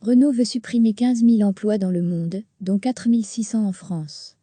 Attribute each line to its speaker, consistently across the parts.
Speaker 1: Renault veut supprimer 15 000 emplois dans le monde, dont 4 600 en France.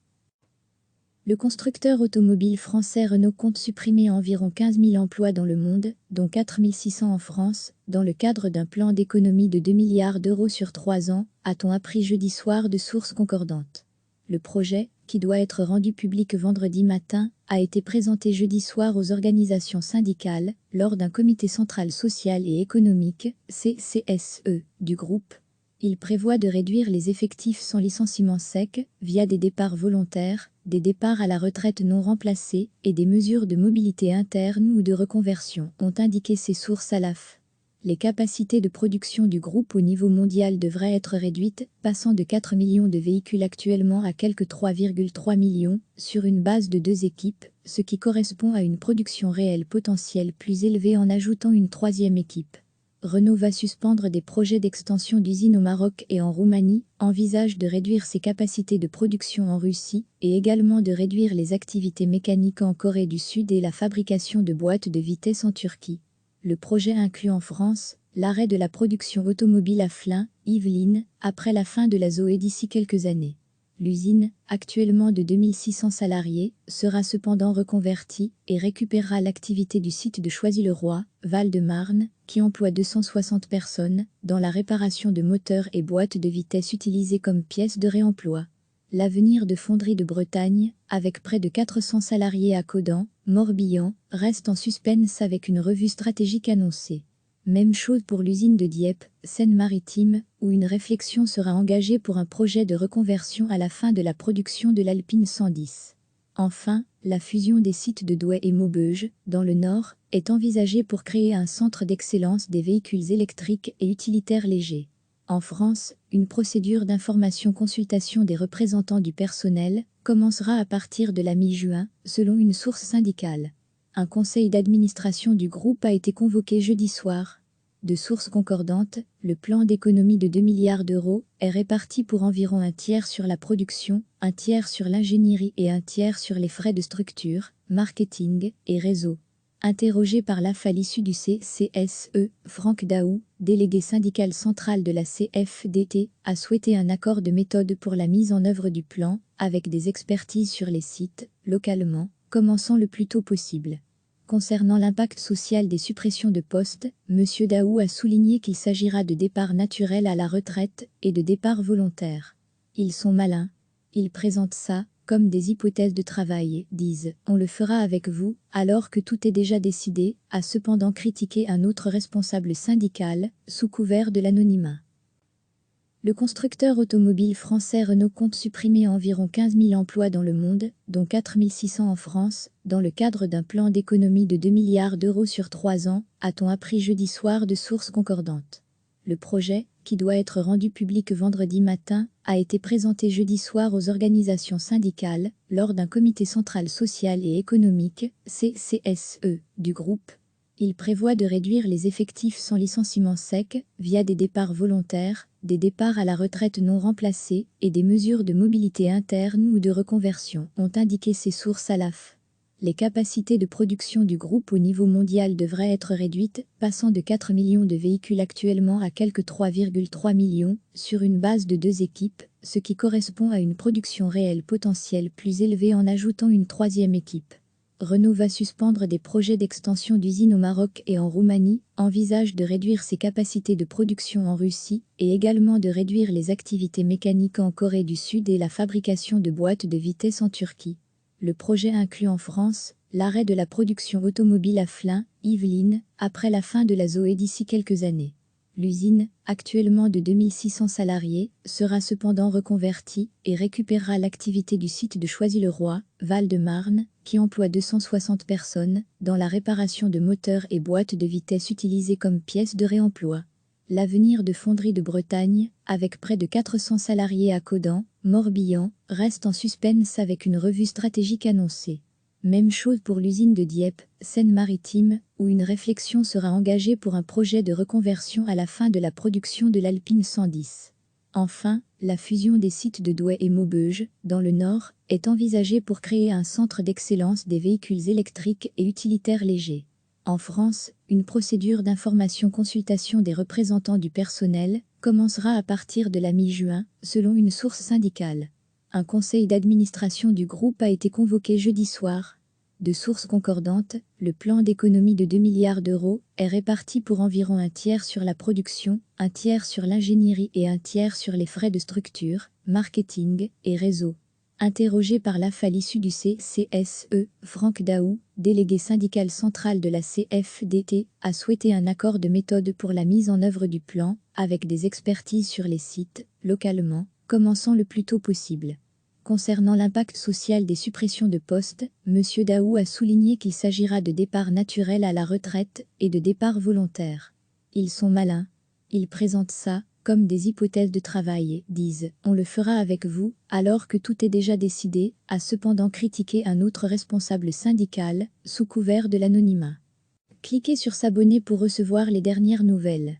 Speaker 1: Le constructeur automobile français Renault compte supprimer environ 15 000 emplois dans le monde, dont 4 600 en France, dans le cadre d'un plan d'économie de 2 milliards d'euros sur 3 ans, a-t-on appris jeudi soir de sources concordantes. Le projet, qui doit être rendu public vendredi matin, a été présenté jeudi soir aux organisations syndicales, lors d'un comité central social et économique, CCSE, du groupe. Il prévoit de réduire les effectifs sans licenciement sec, via des départs volontaires, des départs à la retraite non remplacés et des mesures de mobilité interne ou de reconversion, ont indiqué ces sources à l'AF. Les capacités de production du groupe au niveau mondial devraient être réduites, passant de 4 millions de véhicules actuellement à quelques 3,3 millions, sur une base de 2 équipes, ce qui correspond à une production réelle potentielle plus élevée en ajoutant une 3e équipe. Renault va suspendre des projets d'extension d'usines au Maroc et en Roumanie, envisage de réduire ses capacités de production en Russie et également de réduire les activités mécaniques en Corée du Sud et la fabrication de boîtes de vitesse en Turquie. Le projet inclut en France l'arrêt de la production automobile à Flins, Yvelines, après la fin de la ZOE d'ici quelques années. L'usine, actuellement de 2600 salariés, sera cependant reconvertie et récupérera l'activité du site de Choisy-le-Roi, Val-de-Marne, qui emploie 260 personnes, dans la réparation de moteurs et boîtes de vitesse utilisées comme pièces de réemploi. L'avenir de Fonderie de Bretagne, avec près de 400 salariés à Caudan, Morbihan, reste en suspense avec une revue stratégique annoncée. Même chose pour l'usine de Dieppe, Seine-Maritime, où une réflexion sera engagée pour un projet de reconversion à la fin de la production de l'Alpine 110. Enfin, la fusion des sites de Douai et Maubeuge, dans le Nord, est envisagée pour créer un centre d'excellence des véhicules électriques et utilitaires légers. En France, une procédure d'information-consultation des représentants du personnel commencera à partir de la mi-juin, selon une source syndicale. Un conseil d'administration du groupe a été convoqué jeudi soir. De sources concordantes, le plan d'économie de 2 milliards d'euros est réparti pour environ un tiers sur la production, un tiers sur l'ingénierie et un tiers sur les frais de structure, marketing et réseau. Interrogé par l'AF à l'issue du CCSE, Franck Daoust, délégué syndical central de la CFDT, a souhaité un accord de méthode pour la mise en œuvre du plan, avec des expertises sur les sites, localement, commençant le plus tôt possible. Concernant l'impact social des suppressions de postes, M. Daoust a souligné qu'il s'agira de départs naturels à la retraite et de départs volontaires. Ils sont malins. Ils présentent ça comme des hypothèses de travail, disent « on le fera avec vous », alors que tout est déjà décidé, a cependant critiqué un autre responsable syndical, sous couvert de l'anonymat. Le constructeur automobile français Renault compte supprimer environ 15 000 emplois dans le monde, dont 4 600 en France, dans le cadre d'un plan d'économie de 2 milliards d'euros sur 3 ans, a-t-on appris jeudi soir de sources concordantes. Le projet, qui doit être rendu public vendredi matin, a été présenté jeudi soir aux organisations syndicales, lors d'un comité central social et économique, CCSE, du groupe. Il prévoit de réduire les effectifs sans licenciement sec, via des départs volontaires, des départs à la retraite non remplacés et des mesures de mobilité interne ou de reconversion, ont indiqué ces sources à l'AF. Les capacités de production du groupe au niveau mondial devraient être réduites, passant de 4 millions de véhicules actuellement à quelques 3,3 millions, sur une base de 2 équipes, ce qui correspond à une production réelle potentielle plus élevée en ajoutant une 3e équipe. Renault va suspendre des projets d'extension d'usines au Maroc et en Roumanie, envisage de réduire ses capacités de production en Russie et également de réduire les activités mécaniques en Corée du Sud et la fabrication de boîtes de vitesse en Turquie. Le projet inclut en France l'arrêt de la production automobile à Flins, Yvelines, après la fin de la ZOE d'ici quelques années. L'usine, actuellement de 2600 salariés, sera cependant reconvertie et récupérera l'activité du site de Choisy-le-Roi, Val-de-Marne, qui emploie 260 personnes, dans la réparation de moteurs et boîtes de vitesse utilisées comme pièces de réemploi. L'avenir de Fonderie de Bretagne, avec près de 400 salariés à Caudan, Morbihan, reste en suspense avec une revue stratégique annoncée. Même chose pour l'usine de Dieppe, Seine-Maritime, où une réflexion sera engagée pour un projet de reconversion à la fin de la production de l'Alpine 110. Enfin, la fusion des sites de Douai et Maubeuge, dans le Nord, est envisagée pour créer un centre d'excellence des véhicules électriques et utilitaires légers. En France, une procédure d'information-consultation des représentants du personnel commencera à partir de la mi-juin, selon une source syndicale. Un conseil d'administration du groupe a été convoqué jeudi soir. De sources concordantes, le plan d'économie de 2 milliards d'euros est réparti pour environ un tiers sur la production, un tiers sur l'ingénierie et un tiers sur les frais de structure, marketing et réseau. Interrogé par l'AF à l'issue du CCSE, Franck Daoust, délégué syndical central de la CFDT, a souhaité un accord de méthode pour la mise en œuvre du plan, avec des expertises sur les sites, localement, commençant le plus tôt possible. Concernant l'impact social des suppressions de postes, M. Daoust a souligné qu'il s'agira de départs naturels à la retraite et de départs volontaires. Ils sont malins. Ils présentent ça comme des hypothèses de travail et disent « on le fera avec vous », alors que tout est déjà décidé, a cependant critiqué un autre responsable syndical, sous couvert de l'anonymat. Cliquez sur s'abonner pour recevoir les dernières nouvelles.